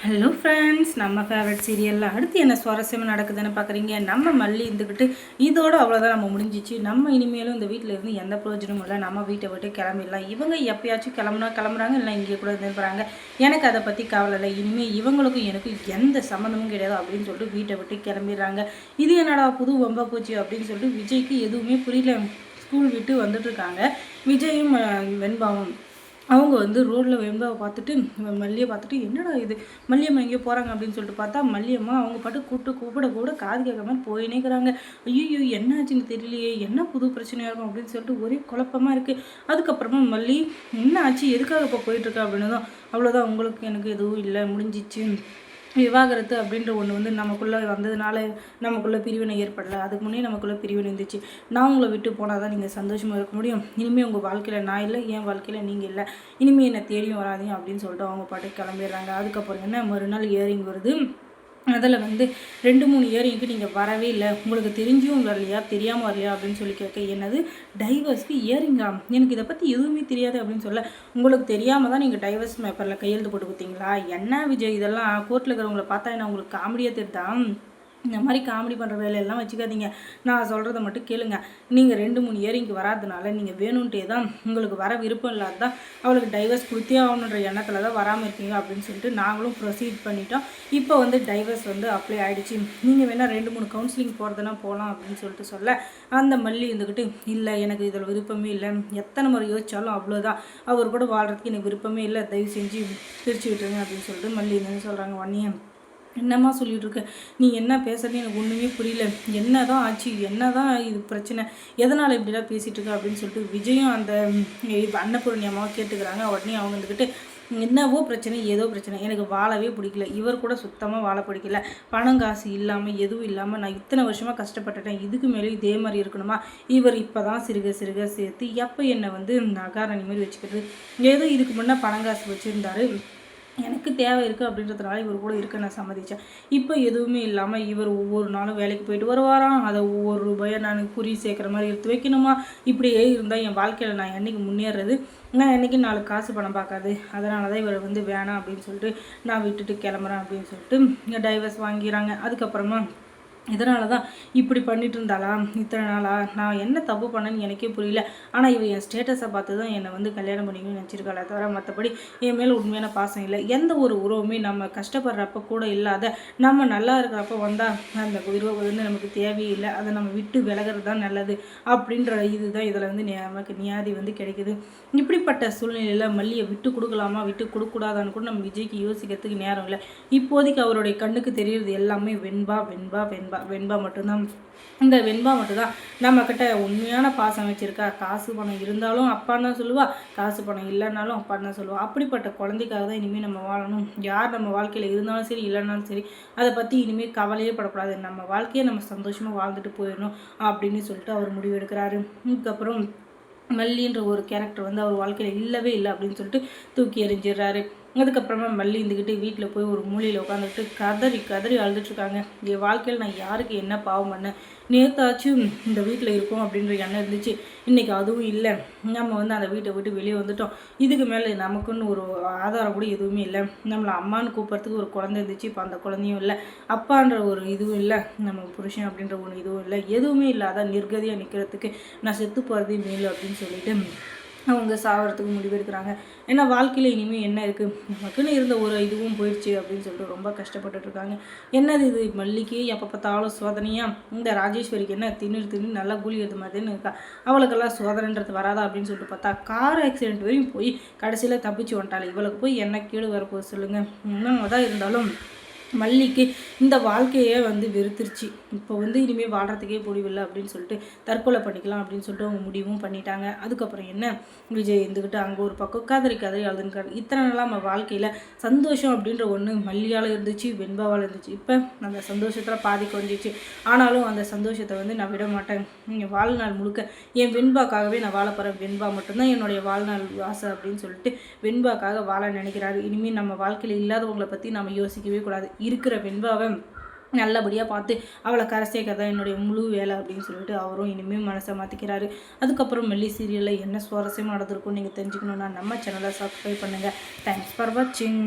Hello friends, நம்ம favourite சீரியலில் அடுத்து என்ன சுவாரஸ்யமாக நடக்குதுன்னு பார்க்குறீங்க. நம்ம மல்லி இருந்துக்கிட்டு இதோடு அவ்வளோதான் நம்ம முடிஞ்சிச்சு. நம்ம இனிமேலும் இந்த வீட்டில் இருந்து எந்த பிரயோஜனமும் இல்லை. நம்ம வீட்டை விட்டு கிளம்பிடலாம். இவங்க எப்பயாச்சும் கிளம்புறாங்க, இல்லை இங்கே கூட இருந்துருப்பாங்க. எனக்கு அதை பற்றி கவலை இல்லை. இனிமேல் இவங்களுக்கும் எனக்கும் எந்த சம்மந்தமும் கிடையாது அப்படின்னு சொல்லிட்டு வீட்டை விட்டு கிளம்பிடுறாங்க. இது என்னடா புது வம்பா போச்சு அப்படின்னு சொல்லிட்டு விஜய்க்கு எதுவுமே புரியல. ஸ்கூல் விட்டு வந்துட்டுருக்காங்க. விஜயும் வெண்பாவும் அவங்க வந்து ரோட்டில் வெண்பாவை பார்த்துட்டு மல்லியை பார்த்துட்டு என்னடா இது மல்லியம்மா எங்கேயோ போகிறாங்க அப்படின்னு சொல்லிட்டு பார்த்தா மல்லியம்மா அவங்க பாட்டு கூப்பிட கூட காது கேட்காம போயினேக்கிறாங்க. ஐயோ என்ன ஆச்சுன்னு தெரியலையே, என்ன புது பிரச்சனையாக இருக்கும் அப்படின்னு சொல்லிட்டு ஒரே குழப்பமாக இருக்குது. அதுக்கப்புறமா மல்லி என்ன ஆச்சு, எதுக்காக இப்போ போயிட்டுருக்கா அப்படின்னு தான். அவ்வளோதான், உங்களுக்கு எனக்கு எதுவும் இல்லை, முடிஞ்சிச்சு. விவாகரத்து அப்படின்ற ஒன்று வந்து நமக்குள்ளே வந்ததுனால நமக்குள்ளே பிரிவினை ஏற்படலை. அதுக்கு முன்னே நமக்குள்ளே பிரிவினை இருந்துச்சு. நான் உங்களை விட்டு போனால் தான் நீங்கள் சந்தோஷமாக இருக்க முடியும். இனிமேல் உங்கள் வாழ்க்கையில் நான் இல்லை, என் வாழ்க்கையில் நீங்கள் இல்லை. இனிமேல் என்னை தேடியும் வராதீங்க அப்படின்னு சொல்லிட்டு அவங்க பாட்டுக்கு கிளம்பிடுறாங்க. அதுக்கப்புறம் என்ன, மறுநாள் இயரிங் வருது. அதில் வந்து 2-3 இயரிங்க்கு நீங்கள் வரவே இல்லை, உங்களுக்கு தெரிஞ்சும் வரலையா, தெரியாமல் வரலையா அப்படின்னு சொல்லி கேட்க, என்னது டைவர்ஸ்க்கு இயரிங்கா, எனக்கு இதை பற்றி எதுவுமே தெரியாது அப்படின்னு சொல்ல, உங்களுக்கு தெரியாமல் தான் நீங்கள் டைவர்ஸ் பேப்பரில் கையெழுத்து போட்டு கொடுத்தீங்களா, என்ன விஜய் இதெல்லாம் கோர்ட்டில் இருக்கிறவங்களை பார்த்தா என்ன உங்களுக்கு காமெடியாக தெரியுதா, இந்த மாதிரி காமெடி பண்ணுற வேலையெல்லாம் வச்சுக்காதீங்க, நான் சொல்கிறத மட்டும் கேளுங்க. நீங்கள் 2-3 இயரிங்க்கு வராதனால நீங்கள் வேணும்ட்டே தான், உங்களுக்கு வர விருப்பம் இல்லாத தான் அவளுக்கு டைவர்ஸ் கொடுத்தே ஆகணுன்ற எண்ணத்தில் தான் வராமல் இருக்கீங்க அப்படின்னு சொல்லிட்டு நாங்களும் ப்ரொசீட் பண்ணிட்டோம். இப்போ வந்து டைவர்ஸ் வந்து அப்ளை ஆகிடுச்சு. நீங்கள் வேணால் 2-3 கவுன்சிலிங் போகிறதுனா போகலாம் அப்படின்னு சொல்லிட்டு சொல்ல, அந்த மல்லி இருந்துக்கிட்டு இல்லை எனக்கு இதில் விருப்பமே இல்லை, எத்தனை முறை யோசித்தாலும் அவ்வளோதான், அவர் கூட வாழ்கிறதுக்கு எனக்கு விருப்பமே இல்லை, தயவு செஞ்சு பிரித்து விட்டுருங்க அப்படின்னு சொல்லிட்டு மல்லி என்னன்னு சொல்கிறாங்க. ஒன்னியே என்னம்மா சொல்லிகிட்டு இருக்க, நீ என்ன பேசுறது எனக்கு ஒன்றுமே புரியல, என்ன தான் ஆச்சு, என்ன தான் இது பிரச்சனை, எதனால் இப்படிலாம் பேசிகிட்டு இருக்க அப்படின்னு சொல்லிட்டு விஜயும் அந்த அன்னபூரணி அம்மாவை கேட்டுக்கிறாங்க. உடனே அவங்க வந்துக்கிட்டு என்னவோ பிரச்சனை, ஏதோ பிரச்சனை, எனக்கு வாழவே பிடிக்கல, இவர் கூட சுத்தமாக வாழ பிடிக்கல, பணம் காசு இல்லாமல் எதுவும் இல்லாமல் நான் இத்தனை வருஷமாக கஷ்டப்பட்டுட்டேன், இதுக்கு மேலே இதே மாதிரி இருக்கணுமா, இவர் இப்போ தான் சிறுக சிறுக சேர்த்து எப்போ என்னை வந்து நகாரணி மாதிரி வச்சுக்கிறது, ஏதோ இதுக்கு முன்னே பணம் காசு வச்சுருந்தாரு, எனக்கு தேவை இருக்குது அப்படின்றதுனால இவர் கூட இருக்க நான் சம்மதித்தேன். இப்போ எதுவுமே இல்லாமல் இவர் ஒவ்வொரு நாளும் வேலைக்கு போயிட்டு வருவாராம், அதை ஒவ்வொரு ரூபாயை நான் குறி சேர்க்குற மாதிரி எடுத்து வைக்கணுமா, இப்படியே இருந்தால் என் வாழ்க்கையில் நான் என்றைக்கு முன்னேறது, நான் என்றைக்கு 4 காசு பணம் பார்க்காது, அதனால தான் இவர் வந்து வேணாம் அப்படின்னு சொல்லிட்டு நான் விட்டுட்டு கிளம்புறேன் அப்படின்னு சொல்லிட்டு டைவர்ஸ் வாங்கிறாங்க. அதுக்கப்புறமா இதனால தான் இப்படி பண்ணிட்டு இருந்தாளா இத்தனை நாளாக, நான் என்ன தப்பு பண்ணேன்னு எனக்கே புரியல, ஆனால் இவன் என் ஸ்டேட்டஸை பார்த்து தான் என்னை வந்து கல்யாணம் பண்ணிக்கணும்னு நினச்சிருக்காளே தவிர மற்றபடி என் மேலே உண்மையான பாசம் இல்லை. எந்த ஒரு உறவுமே நம்ம கஷ்டப்படுறப்ப கூட இல்லாத, நம்ம நல்லா இருக்கிறப்ப வந்தால் அந்த உறவு வந்து நமக்கு தேவையில்லை, அதை நம்ம விட்டு விலகிறது தான் நல்லது அப்படின்ற இதுதான் இதில் வந்து நமக்கு நியாதி வந்து கிடைக்குது. இப்படிப்பட்ட சூழ்நிலையில் மல்லியை விட்டு கொடுக்கலாமா விட்டு கொடுக்கூடாதான்னு கூட நம்ம விஜய்க்கு யோசிக்கிறதுக்கு நேரம் இல்லை. இப்போதைக்கு அவருடைய கண்ணுக்கு தெரிகிறது எல்லாமே வெண்பா வெண்பா வெண்பா வெண்பா மட்டும்தான். இந்த வெண்பா மட்டும்தான் நம்மக்கிட்ட உண்மையான பாசம் வச்சுருக்கா. காசு பணம் இருந்தாலும் அப்பான்னு தான் சொல்லுவா, காசு பணம் இல்லைனாலும் அப்பான்னு தான் சொல்லுவா. அப்படிப்பட்ட குழந்தைக்காக தான் இனிமேல் நம்ம வாழணும். யார் நம்ம வாழ்க்கையில் இருந்தாலும் சரி இல்லைனாலும் சரி அதை பற்றி இனிமேல் கவலையே படக்கூடாது, நம்ம வாழ்க்கையை நம்ம சந்தோஷமாக வாழ்ந்துட்டு போயிடணும் அப்படின்னு சொல்லிட்டு அவர் முடிவெடுக்கிறாரு. இதுக்கப்புறம் மல்லின்ற ஒரு கேரக்டர் வந்து அவர் வாழ்க்கையில் இல்லவே இல்லை அப்படின்னு சொல்லிட்டு தூக்கி எறிஞ்சிடுறாரு. அதுக்கப்புறமா மல்லி இருந்துக்கிட்டு வீட்டில் போய் ஒரு மூலையில் உட்காந்துக்கிட்டு கதறி கதறி அழுதுட்ருக்காங்க. என் வாழ்க்கையில் நான் யாருக்கு என்ன பாவம் பண்ணேன், நேற்றாச்சும் இந்த வீட்டில் இருக்கோம் அப்படின்ற எண்ணம் இருந்துச்சு, இன்றைக்கி அதுவும் இல்லை, நம்ம வந்து அந்த வீட்டை விட்டு வெளியே வந்துட்டோம், இதுக்கு மேலே நமக்குன்னு ஒரு ஆதாரம் கூட எதுவுமே இல்லை, நம்மளை அம்மான்னு கூப்பிட்றதுக்கு ஒரு குழந்தை இருந்துச்சு, இப்போ அந்த குழந்தையும் இல்லை, அப்பான்ற ஒரு இதுவும் இல்லை, நம்ம புருஷன் அப்படின்ற ஒன்று இதுவும் இல்லை, எதுவுமே இல்லாத நிர்கதியாக நிற்கிறதுக்கு நான் செத்து போகிறதே மேலும் அப்படின்னு சொல்லிட்டு அவங்க சாவறதுக்கு முடிவெடுக்கிறாங்க. ஏன்னா வாழ்க்கையில் இனிமேல் என்ன இருக்குது, நமக்குன்னு இருந்த ஒரு இதுவும் போயிடுச்சு அப்படின்னு சொல்லிட்டு ரொம்ப கஷ்டப்பட்டுட்ருக்காங்க. என்னது இது மல்லிக்கு எப்போ பார்த்தாலும் சோதனையாக, இந்த ராஜேஸ்வரிக்கு என்ன தின்னு நல்லா கூலி எடுத்த மாதிரின்னு இருக்கா, அவளுக்கெல்லாம் சோதனைன்றது வராதா அப்படின்னு சொல்லிட்டு பார்த்தா கார் ஆக்சிடென்ட் வரையும் போய் கடைசியில் தப்பிச்சு வந்துட்டாள். இவளுக்கு போய் என்ன கேடு வரப்போகுது சொல்லுங்கள். இன்னும் தான் இருந்தாலும் மல்லிக்கு இந்த வாழ்க்கையே வந்து வெறுத்துருச்சு. இப்போ வந்து இனிமேல் வாழ்கிறதுக்கே முடிவில்லை அப்படின்னு சொல்லிட்டு தற்கொலை பண்ணிக்கலாம் அப்படின்னு சொல்லிட்டு அவங்க முடிவும் பண்ணிட்டாங்க. அதுக்கப்புறம் என்ன, விஜய் இருந்துக்கிட்டு அங்கே ஒரு பக்கம் கதறி அழுதுன்னுக்காரு. இத்தனை நாளாக நம்ம வாழ்க்கையில் சந்தோஷம் அப்படின்ற ஒன்று மல்லியால் இருந்துச்சு, வெண்பாவால் இருந்துச்சு. இப்போ அந்த சந்தோஷத்தில் பாதி குறைஞ்சிச்சு. ஆனாலும் அந்த சந்தோஷத்தை வந்து நான் விட மாட்டேன், என் வாழ்நாள் முழுக்க என் வெண்பாக்காகவே நான் வாழ போகிறேன், வெண்பா மட்டும்தான் என்னுடைய வாழ்நாள் ஆசை அப்படின்னு சொல்லிட்டு வெண்பாக்காக வாழ நினைக்கிறாரு. இனிமேல் நம்ம வாழ்க்கையில் இல்லாதவங்களை பற்றி நம்ம யோசிக்கவே கூடாது, இருக்கிற வெண்பாவை நல்லபடியாக பார்த்து அவளை கரை சேர்க்க தான் என்னுடைய முழு வேலை அப்படின்னு சொல்லிட்டு அவரும் இனிமேல் மனசை மாற்றிக்கிறாரு. அதுக்கப்புறம் மெல்லி சீரியலில் என்ன சுவாரஸ்யமாக நடந்திருக்கும் நீங்கள் தெரிஞ்சுக்கணுன்னா நம்ம சேனலை சப்ஸ்கிரைப் பண்ணுங்கள். தேங்க்ஸ் ஃபார் வாட்சிங்.